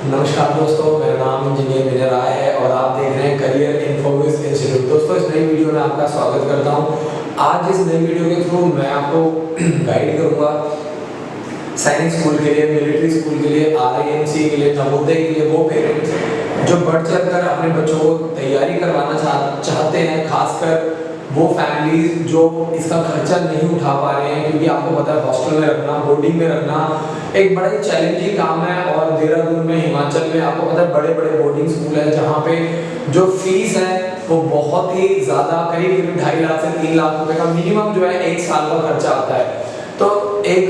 नमस्कार दोस्तों, मेरा नाम इंजीनियर विनय राय है और आप देख रहे हैं करियर इन्फोसिस इंस्टीट्यूट। दोस्तों, इस नई वीडियो में आपका स्वागत करता हूं। आज इस नई वीडियो के थ्रू मैं आपको गाइड करूंगा सैनिक स्कूल के लिए, मिलिट्री स्कूल के लिए, आरआईएमसी के लिए, नवोदय के लिए वो पेरेंट्स जो बढ़ चढ़कर अपने बच्चों को तैयारी करवाना चाहते हैं, खासकर वो फैमिलीज जो इसका खर्चा नहीं उठा पा रहे हैं, क्योंकि आपको पता है हॉस्टल में रखना, बोर्डिंग में रखना एक बड़ा ही चैलेंजिंग काम है। और देहरादून में, हिमाचल में आपको पता है बड़े बड़े बोर्डिंग स्कूल है जहाँ पे जो फीस है वो बहुत ही ज़्यादा, करीब करीब 2.5 लाख से 3 लाख रुपए का मिनिमम जो है एक साल का खर्चा आता है। तो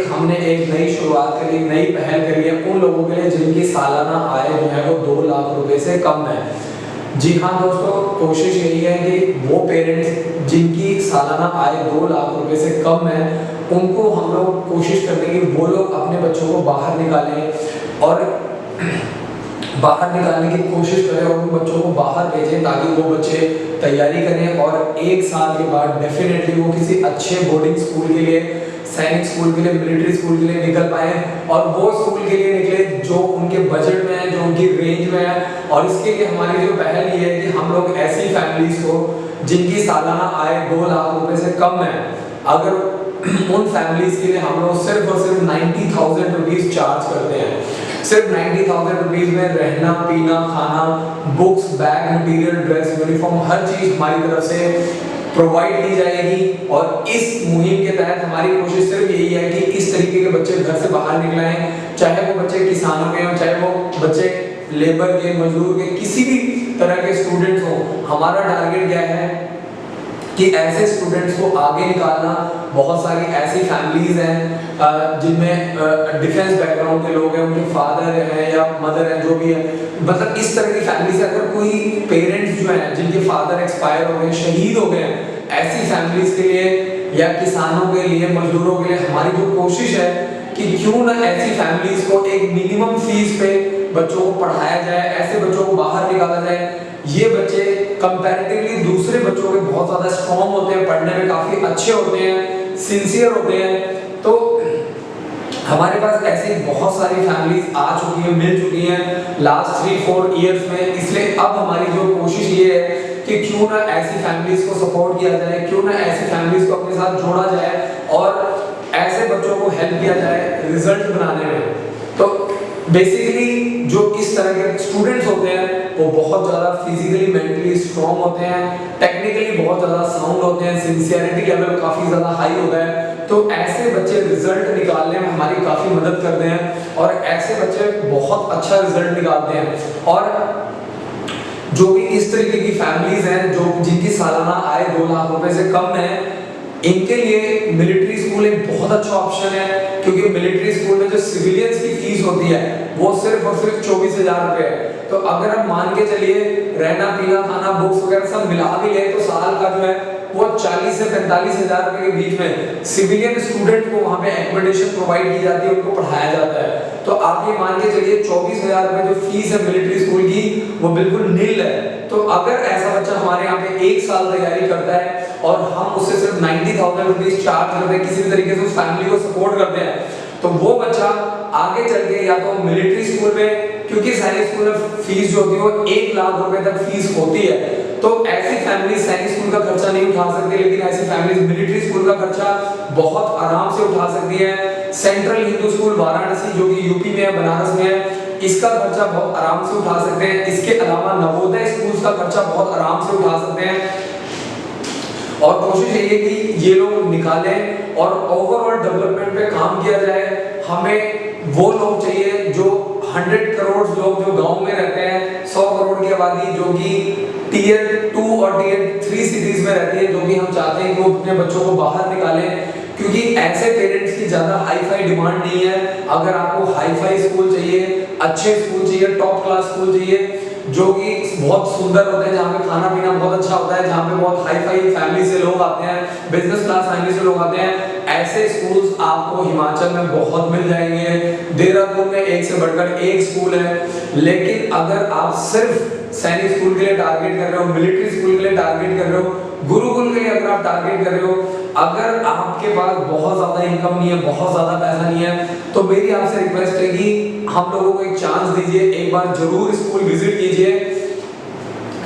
हमने एक नई शुरुआत करी, नई पहल करी है उन लोगों के लिए जिनकी सालाना आय जो है वो 2 लाख रुपए से कम है। जी हाँ दोस्तों, कोशिश यही है कि वो पेरेंट्स जिनकी सालाना आय 2 लाख रुपए से कम है उनको हम लोग कोशिश करते हैं कि वो लोग अपने बच्चों को बाहर निकालें और बाहर निकालने की कोशिश करें और उन बच्चों को बाहर भेजें ताकि वो बच्चे तैयारी करें और एक साल के बाद डेफिनेटली वो किसी अच्छे बोर्डिंग स्कूल के लिए, सैनिक स्कूल के लिए, मिलिट्री स्कूल के लिए निकल पाए और वो स्कूल के लिए निकले जो उनके बजट में है, जो उनकी रेंज में है। और इसके लिए हमारी जो पहल ये है कि हम लोग ऐसी फैमिलीज को जिनकी सालाना आय 2 लाख रुपए से कम है, अगर उन फैमिलीज के लिए हम लोग सिर्फ और सिर्फ 90,000 रुपीज चार्ज करते हैं। सिर्फ 90,000 रुपीज में रहना, पीना, खाना, books, bag, material, dress, uniform, हर चीज हमारी तरफ से प्रोवाइड की जाएगी। और इस मुहिम के तहत हमारी कोशिश सिर्फ यही है कि इस तरीके के बच्चे घर से बाहर निकलाएं, चाहे वो बच्चे किसानों के हों, चाहे वो बच्चे लेबर के, मजदूर के, किसी भी तरह के स्टूडेंट्स हों। हमारा टारगेट क्या है कि ऐसे स्टूडेंट्स को आगे निकालना। बहुत सारी ऐसी फैमिलीज हैं जिनमें डिफेंस बैकग्राउंड के लोग हैं, उनके फादर हैं या मदर हैं, जो भी है, मतलब इस तरह की फैमिली से अगर कोई पेरेंट्स जो हैं जिनके फादर एक्सपायर हो गए, शहीद हो गए, ऐसी फैमिलीज के लिए या किसानों के लिए, मजदूरों के लिए हमारी जो कोशिश है कि क्यों ना ऐसी फैमिलीज को एक मिनिमम फीस पे बच्चों को पढ़ाया जाए, ऐसे बच्चों को बाहर निकाला जाए। ये बच्चे कंपैरेटिवली दूसरे बच्चों के बहुत ज़्यादा स्ट्रॉन्ग होते हैं, पढ़ने में काफ़ी अच्छे होते हैं, सिंसियर होते हैं। तो हमारे पास ऐसी बहुत सारी फैमिलीज आ चुकी हैं, मिल चुकी हैं लास्ट 3-4 ईयर्स में। इसलिए अब हमारी जो कोशिश ये है कि क्यों ना ऐसी फैमिलीज को सपोर्ट किया जाए, क्यों ना ऐसी फैमिलीज को अपने साथ जोड़ा जाए और ऐसे बच्चों को हेल्प किया जाए रिजल्ट बनाने में। तो बेसिकली जो इस तरह के स्टूडेंट्स होते हैं वो बहुत ज़्यादा फिजिकली, मेंटली स्ट्रॉन्ग होते हैं, टेक्निकली बहुत ज़्यादा साउंड होते हैं, सिंसियरिटी लेवल काफ़ी ज़्यादा हाई होता है। तो ऐसे बच्चे रिजल्ट निकालने में हमारी काफ़ी मदद करते हैं और ऐसे बच्चे बहुत अच्छा रिजल्ट निकालते हैं। और जो भी इस तरीके की फैमिलीज हैं जो जिनकी सालाना आय 2 लाख रुपए से कम है, इनके लिए मिलिट्री स्कूल एक बहुत अच्छा ऑप्शन है। क्योंकि मिलिट्री स्कूल में जो सिविलियंस की फीस होती है वो सिर्फ और सिर्फ 24,000 रुपए है। तो अगर आप मान के चलिए रहना, पीना, खाना, बुक्स वगैरह सब मिला भी ले तो साल का जो है वो 40 से 45,000 रुपए के बीच में सिविलियन स्टूडेंट को वहाँ पे एकोमोडेशन प्रोवाइड की जाती है, उनको पढ़ाया जाता है। तो आप ये मान के चलिए 24,000 रुपए जो फीस है मिलिट्री स्कूल की वो बिल्कुल नील है। तो अगर ऐसा बच्चा हमारे यहाँ पे 1 साल तैयारी करता है और हम उससे सिर्फ 90,000 रुपीज चार्ज करते हैं, किसी भी तरीके से उस फैमिली को सपोर्ट करते हैं, तो वो बच्चा आगे चल के या तो मिलिट्री स्कूल में, क्योंकि सैनिक स्कूल में फीस जो होती है वो 1 लाख रुपए तक फीस होती है, तो ऐसी फैमिली सैनिक स्कूल का खर्चा नहीं उठा सकती, लेकिन ऐसी फैमिली मिलिट्री स्कूल का खर्चा बहुत आराम से उठा सकती है। सेंट्रल हिंदू स्कूल वाराणसी जो कि यूपी में है, बनारस में है, इसका खर्चा बहुत आराम से उठा सकते हैं। इसके अलावा नवोदय स्कूल का खर्चा बहुत आराम से उठा सकते हैं। और कोशिश यही है कि ये लोग निकालें और ओवरऑल डेवलपमेंट पे काम किया जाए। हमें वो लोग चाहिए जो 100 करोड़ लोग जो गांव में रहते हैं, 100 करोड़ की आबादी जो कि टियर 2 और टियर 3 सिटीज में रहती है, जो कि हम चाहते हैं कि वो अपने बच्चों को बाहर निकालें। क्योंकि ऐसे पेरेंट्स की ज़्यादा हाई फाई डिमांड नहीं है। अगर आपको हाई फाई स्कूल चाहिए, अच्छे स्कूल चाहिए, टॉप क्लास स्कूल चाहिए जो कि बहुत सुंदर होते हैं, जहाँ पे खाना पीना बहुत अच्छा होता है, जहाँ पे बहुत हाई फाई फैमिली से लोग आते हैं, बिजनेस क्लास फैमिली से लोग आते हैं, ऐसे स्कूल्स आपको हिमाचल में बहुत मिल जाएंगे। देहरादून में एक से बढ़कर एक स्कूल है। लेकिन अगर आप सिर्फ सैनिक स्कूल के लिए टारगेट कर रहे हो, मिलिट्री स्कूल के लिए टारगेट कर रहे हो, गुरुकुल के लिए अगर आप टारगेट कर रहे हो, अगर आपके पास बहुत ज़्यादा इनकम नहीं है, बहुत ज़्यादा पैसा नहीं है, तो मेरी आपसे रिक्वेस्ट है कि हम लोगों को एक चांस दीजिए, एक बार जरूर स्कूल विजिट कीजिए।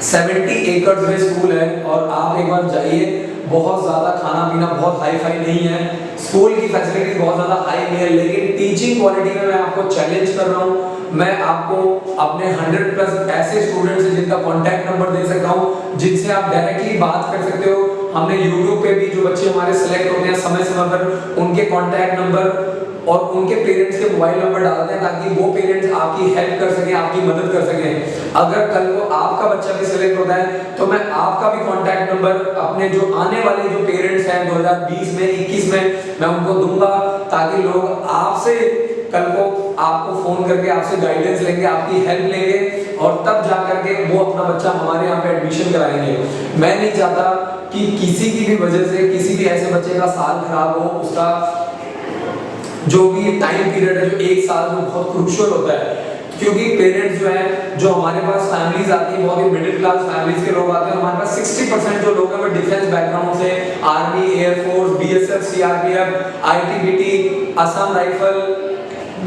70 एकड़ में स्कूल है और आप एक बार जाइए। बहुत ज़्यादा खाना पीना बहुत हाई फाई नहीं है, स्कूल की फैसिलिटीज बहुत ज़्यादा हाई नहीं है, लेकिन टीचिंग क्वालिटी में मैं आपको चैलेंज कर रहा हूँ। मैं आपको अपने 100+ ऐसे स्टूडेंट्स हैं जिनका कॉन्टैक्ट नंबर दे सकता हूँ, जिनसे आप डायरेक्टली बात कर सकते हो। हमने यूट्यूब पे भी जो बच्चे हमारे सेलेक्ट होते हैं समय समय पर उनके कॉन्टैक्ट नंबर और उनके पेरेंट्स के मोबाइल नंबर डालते हैं, ताकि वो पेरेंट्स आपकी हेल्प कर सकें, आपकी मदद कर सकें। अगर कल को आपका बच्चा भी सिलेक्ट होता है तो मैं आपका भी कॉन्टैक्ट नंबर अपने जो आने वाले जो पेरेंट्स हैं 2020 में 21 में मैं उनको दूंगा, ताकि लोग आपसे कल को आपको फोन करके आपसे गाइडेंस लेंगे, आपकी हेल्प लेंगे और तब जा करके वो अपना बच्चा हमारे यहाँ पे एडमिशन कराएंगे। मैं नहीं चाहता कि किसी की भी वजह से किसी भी ऐसे बच्चे का साल खराब हो, उसका जो भी टाइम पीरियड है जो 1 साल जो बहुत क्रूशियल होता है, क्योंकि पेरेंट्स जो है जो हमारे पास फैमिलीज आती है, बहुत ही मिडिल क्लास फैमिलीज के लोग आते हैं। हमारे पास 60% जो लोग हैं वो डिफेंस बैकग्राउंड से, army, air force, BSF, CRPF, ITBT, Assam rifle,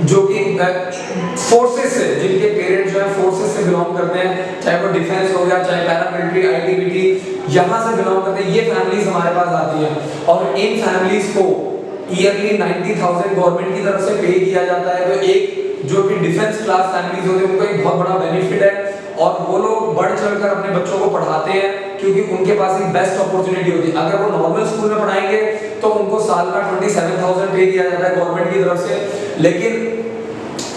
जो कि फोर्सेस से, जिनके पेरेंट्स जो है फोर्सेस से बिलोंग करते हैं, चाहे वो डिफेंस हो गया, चाहे पैरामिलिट्री, आईटीबीटी, यहाँ से बिलोंग करते हैं, ये फैमिलीज हमारे पास आती हैं। और इन फैमिलीज को ईयरली 90,000 गवर्नमेंट की तरफ से पे किया जाता है। तो एक जो भी डिफेंस क्लास फैमिलीज होते हैं उनको एक बहुत बड़ा बेनिफिट है, और वो लोग बढ़ चढ़कर अपने बच्चों को पढ़ाते हैं, क्योंकि उनके पास एक बेस्ट अपॉर्चुनिटी होती है। अगर वो नॉर्मल स्कूल में पढ़ाएंगे तो उनको साल का 27,000 पे किया जाता है गवर्नमेंट की तरफ से, लेकिन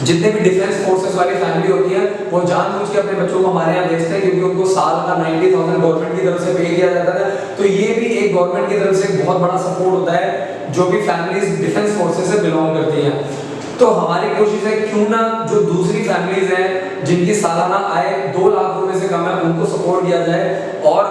जितने भी डिफेंस फोर्सेस वाली फैमिली होती है वो जानबूझ के अपने बच्चों को हमारे यहाँ भेजते हैं, क्योंकि उनको साल का 90,000 गवर्नमेंट की तरफ से पे किया जाता है। तो ये भी एक गवर्नमेंट की तरफ से बहुत बड़ा सपोर्ट होता है जो भी फैमिलीज डिफेंस फोर्सेस से बिलोंग करती हैं। तो हमारी कोशिश है क्यों ना जो दूसरी फैमिलीज हैं जिनकी सालाना आय 2 लाख रुपए से कम है उनको सपोर्ट किया जाए, और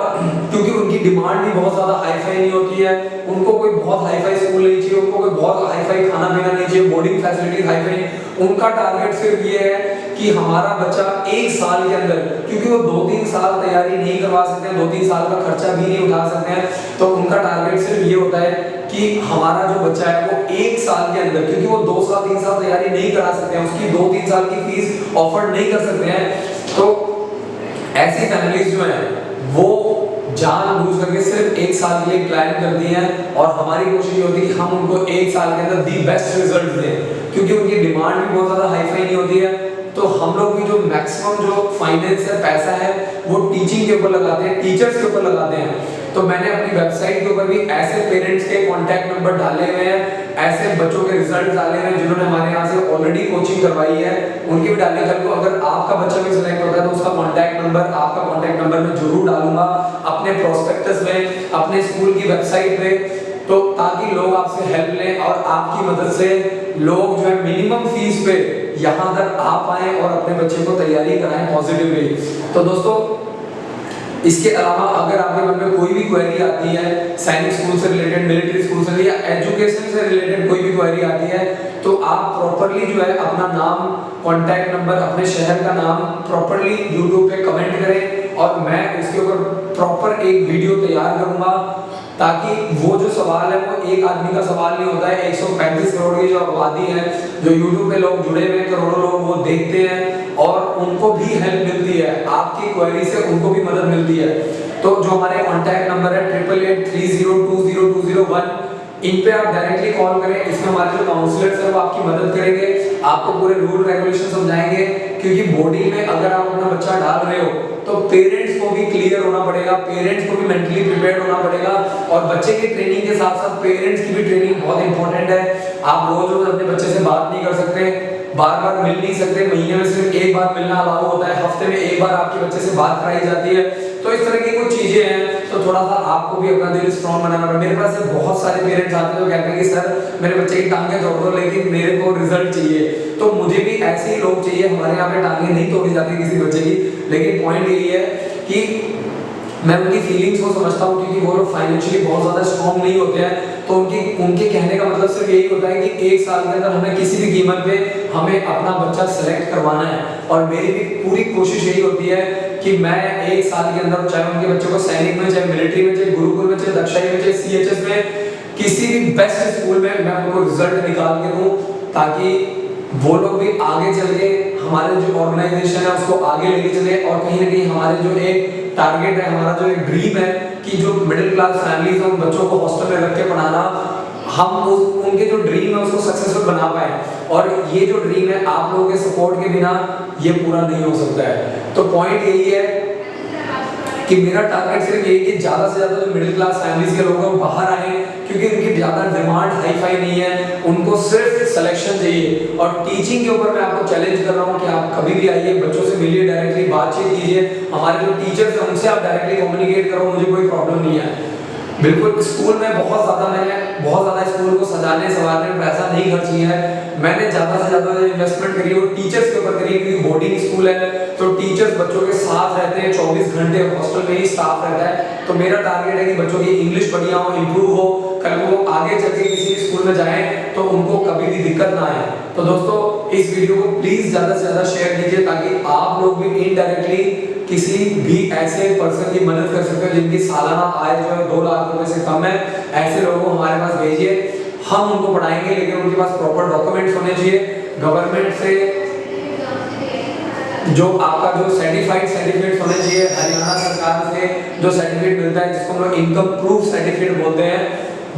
क्योंकि उनकी डिमांड भी बहुत ज्यादा हाई फाई नहीं होती है, उनको कोई बहुत हाई फाई स्कूल नहीं चाहिए, उनको कोई बहुत हाई फाई खाना पीना नहीं चाहिए, बोर्डिंग फैसिलिटीज हाई फाई, उनका टारगेट सिर्फ ये है कि हमारा बच्चा 1 साल के अंदर, क्योंकि वो 2-3 साल तैयारी नहीं करवा सकते हैं, 2-3 साल का खर्चा भी नहीं उठा सकते हैं, तो उनका टारगेट सिर्फ ये होता है कि हमारा जो बच्चा है वो 1 साल के अंदर, क्योंकि वो 2 साल 3 साल तैयारी नहीं करा सकते हैं, उसकी 2-3 साल की फीस ऑफर नहीं कर सकते हैं, तो ऐसी फैमिलीज जो हैं वो जानबूझ करके सिर्फ 1 साल के लिए प्लान करती हैं, और हमारी कोशिश ये होती है कि हम उनको 1 साल के अंदर दी बेस्ट रिजल्ट दें, क्योंकि उनकी डिमांड भी बहुत ज़्यादा हाई फाई नहीं होती है। तो हम लोग भी जो मैक्सिमम जो फाइनेंस है, पैसा है, वो टीचिंग के ऊपर लगाते हैं, टीचर्स के ऊपर लगाते हैं। तो मैंने अपनी वेबसाइट के ऊपर भी ऐसे पेरेंट्स के कॉन्टैक्ट नंबर डाले हुए हैं, ऐसे बच्चों के रिजल्ट डाले हुए हैं जिन्होंने हमारे यहाँ से ऑलरेडी कोचिंग करवाई है, उनके भी डालने कल को अगर आपका बच्चा भी सिलेक्ट होता है तो उसका कॉन्टैक्ट नंबर, आपका कॉन्टैक्ट नंबर मैं जरूर डालूंगा अपने प्रोस्पेक्टस में, अपने स्कूल की वेबसाइट पे, तो ताकि लोग आपसे हेल्प लें और आपकी मदद से लोग जो है मिनिमम फीस पे यहाँ तक आ पाए और अपने बच्चे को तैयारी कराएं पॉजिटिवली। तो दोस्तों, इसके अलावा अगर आपके मन में कोई भी क्वेरी आती है सैनिक स्कूल से रिलेटेड, मिलिट्री स्कूल से या एजुकेशन से रिलेटेड कोई भी क्वेरी आती है, तो आप प्रॉपर्ली जो है अपना नाम, कॉन्टैक्ट नंबर, अपने शहर का नाम प्रॉपर्ली यूट्यूब पे कमेंट करें, और मैं उसके ऊपर प्रॉपर एक वीडियो तैयार करूंगा, ताकि वो जो सवाल है वो एक आदमी का सवाल नहीं होता है, 135 करोड़ की जो आबादी है, जो यूट्यूब पे लोग जुड़े हुए हैं, करोड़ों लोग वो देखते हैं और उनको भी हेल्प मिलती है, आपकी क्वेरी से उनको भी मदद मिलती है। तो जो हमारे कॉन्टैक्ट नंबर है 8883020201, इन पे आप डायरेक्टली कॉल करें। इसमें हमारे जो काउंसलर्स हैं वो आपकी मदद करेंगे, आपको पूरे रूल रेगुलेशन समझाएंगे, क्योंकि बोर्डिंग में अगर आप अपना बच्चा डाल रहे हो तो पेरेंट्स को भी क्लियर होना पड़ेगा, पेरेंट्स को भी मेंटली प्रिपेयर्ड होना पड़ेगा, और बच्चे की ट्रेनिंग के साथ साथ पेरेंट्स की भी ट्रेनिंग बहुत इंपॉर्टेंट है। आप रोज अपने बच्चे से बात नहीं कर सकते, बार बार मिल नहीं सकते, महीने में सिर्फ 1 बार मिलना अलाउ होता है, हफ्ते में 1 बार आपके बच्चे से बात कराई जाती है। तो इस तरह की कुछ चीजें हैं, तो थोड़ा सा आपको भी अपना दिल स्ट्रॉन्ग बनाना पड़ेगा। मेरे पास बहुत सारे पेरेंट्स आते हैं जो कहते हैं कि सर मेरे बच्चे की टांगे तोड़ दो, लेकिन मेरे को रिजल्ट चाहिए। तो मुझे भी ऐसे ही लोग चाहिए, हमारे यहाँ पे टांगे नहीं तोड़ी जाती किसी बच्चे की, लेकिन पॉइंट यही है कि मैं उनकी फीलिंग्स को समझता हूँ, क्योंकि वो लोग फाइनेंशियली बहुत ज़्यादा स्ट्रॉन्ग नहीं होते हैं, तो उनके कहने का मतलब सिर्फ यही होता है कि 1 साल के अंदर हमें किसी भी कीमत पे हमें अपना बच्चा सेलेक्ट करवाना है। और मेरी भी पूरी कोशिश यही होती है कि मैं 1 साल के अंदर, चाहे उनके बच्चों को सैनिक में, चाहे मिलिट्री में, चाहे गुरुकुल में, चाहे दक्षाई में, चाहे CHS में, किसी भी बेस्ट स्कूल में मैं उनको रिजल्ट निकाल के दूं, ताकि वो लोग भी आगे चल के हमारे जो ऑर्गेनाइजेशन है उसको आगे लेके चले, और कहीं ना कहीं हमारे जो एक टारगेट है, हमारा जो एक ड्रीम है कि जो मिडिल क्लास फैमिलीज हैं उन बच्चों को हॉस्टल में रख के पढ़ाना, हम उनके जो ड्रीम है उसको सक्सेसफुल बना पाए। और ये जो ड्रीम है आप लोगों के सपोर्ट के बिना ये पूरा नहीं हो सकता है। तो पॉइंट यही है कि मेरा टारगेट सिर्फ यही कि ज़्यादा से ज़्यादा जो मिडिल क्लास फैमिलीज के लोग हैं बाहर आए, क्योंकि उनकी ज़्यादा डिमांड हाई फाई नहीं है, उनको सिर्फ सिलेक्शन चाहिए। और टीचिंग के ऊपर मैं आपको चैलेंज कर रहा हूँ कि आप कभी भी आइए, बच्चों से मिलिए, डायरेक्टली बातचीत कीजिए, हमारे जो टीचर्स हैं उनसे आप डायरेक्टली कम्युनिकेट करो, मुझे कोई प्रॉब्लम नहीं है। बिल्कुल स्कूल में मैंने बहुत ज़्यादा स्कूल को सजाने संवारने में पैसा नहीं खर्च किया है। मैंने ज़्यादा से ज़्यादा इन्वेस्टमेंट करी है वो टीचर्स के ऊपर करी है, क्योंकि बोर्डिंग स्कूल है तो टीचर्स बच्चों के साथ रहते हैं, 24 घंटे हॉस्टल में ही स्टाफ रहता है। तो मेरा टारगेट है कि बच्चों की इंग्लिश बढ़िया हो, इम्प्रूव हो, कल वो आगे चल के किसी स्कूल में जाएं तो उनको कभी भी दिक्कत ना आए। तो दोस्तों इस वीडियो को प्लीज़ ज़्यादा से ज़्यादा शेयर कीजिए, ताकि आप लोग भी इनडायरेक्टली किसी भी ऐसे पर्सन की मदद कर सकते हो जिनकी सालाना आय जो है 2 लाख रुपए से कम है। ऐसे लोगों को हमारे पास भेजिए, हम उनको पढ़ाएंगे, लेकिन उनके पास प्रॉपर डॉक्यूमेंट्स होने चाहिए। गवर्नमेंट से जो आपका जो सर्टिफिकेट होने चाहिए, हरियाणा सरकार से जो सर्टिफिकेट मिलता है जिसको हम लोग इनकम प्रूफ सर्टिफिकेट बोलते हैं,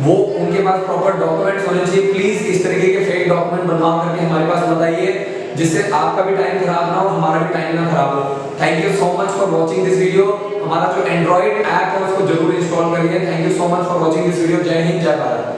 वो उनके पास प्रॉपर डॉक्यूमेंट्स होने चाहिए। प्लीज इस तरीके के फेक डॉक्यूमेंट बनवा करके हमारे पास बताइए, जिससे आपका भी टाइम खराब ना हो, हमारा भी टाइम ना खराब हो। Thank you so much for watching this video. हमारा जो एंड्रॉइड ऐप है उसको जरूर इंस्टॉल करिए। Thank you so much for watching this video. जय हिंद, जय भारत।